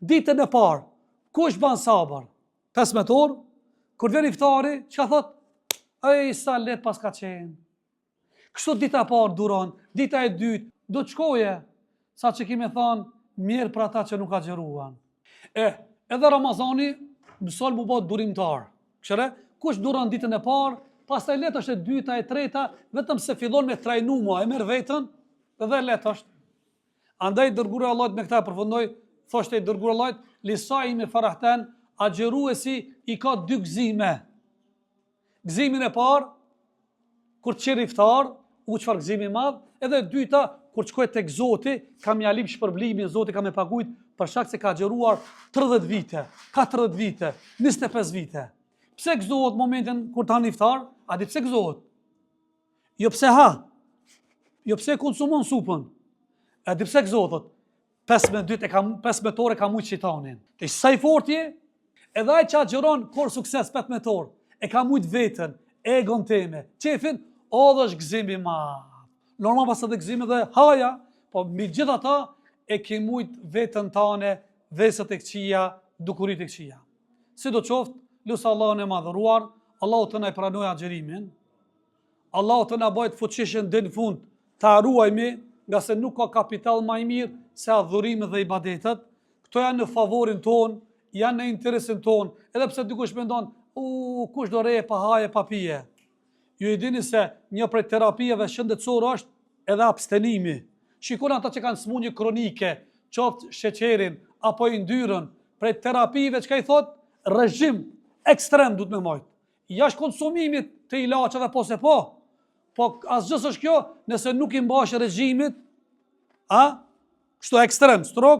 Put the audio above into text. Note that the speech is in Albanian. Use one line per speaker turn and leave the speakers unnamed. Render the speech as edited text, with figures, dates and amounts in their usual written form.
ditën e parë, kush ban sabër? 15 orë, kur vjen iftari, çka thot? Ej, sa let pas ka qenë. Kështu dita e parë duron, dita e dytë, do të shkoje, sa që kime thonë, mirë për ata që nuk agjeruan. Edhe Ramazani, mëson mu bot durimtar. Këshire, kush duron ditën e parë, pastaj let është e dyta, e treta, vetëm se fillon me trajnu mua, e merr vetën, edhe let është. Andaj dërguri Allahut me këta përfundoi, thoshte i dërguri Allahut, lisai me farahten, agjeruesi i ka 2 gëzime. Gëzimin e parë, kur qirë iftar, u çfarë gëzimi madh, edhe dyta, kur shkoj tek Zoti, kam ja lip shpërblimin, Zoti ka më paguajt për shkak se ka agjeruar 30 vite, 40 vite, 25 vite. Pse gëzohet momentin kur ta iftar? A di pse gëzohet? Jo pse ha, jo pse konsumon supën. A di pse gëzohet? 15 orë ka mujt shejtanin. Ti sa i fortë je? Edhe ai që agjeron kur sukses 15 orë, e ka mujt veten, egon teme, qefin, dhe është gëzimi madh. Normal pas edhe gëzimi dhe haja, po mi gjitha ta e ke mujt vetën tane, vesët e këqia, dukurit e këqia. Si do qoftë, lusë Allahun e madhëruar, Allahu të na i pranoj agjerimin, Allahu të na bëjt fuqishën dhe në fund të arruajmi, nga se nuk ka kapital ma i mirë se adhurimi dhe ibadetet. Këto janë në favorin ton, janë në interesin ton, edhe pse dikush mendon, kush do reje pa haje pa pije. Ju i dini se një prej terapijeve shëndetësore është edhe abstenimi. Shikoni ata që kanë smundje kronike, qoftë sheqerin apo yndyrën, prej terapive çka i thot, regjim ekstrem duhet me marrë. Jashtë konsumimit të ilaçeve po asgjë s'është kjo, nëse nuk i mbash regjimit, kështu ekstrem, strok,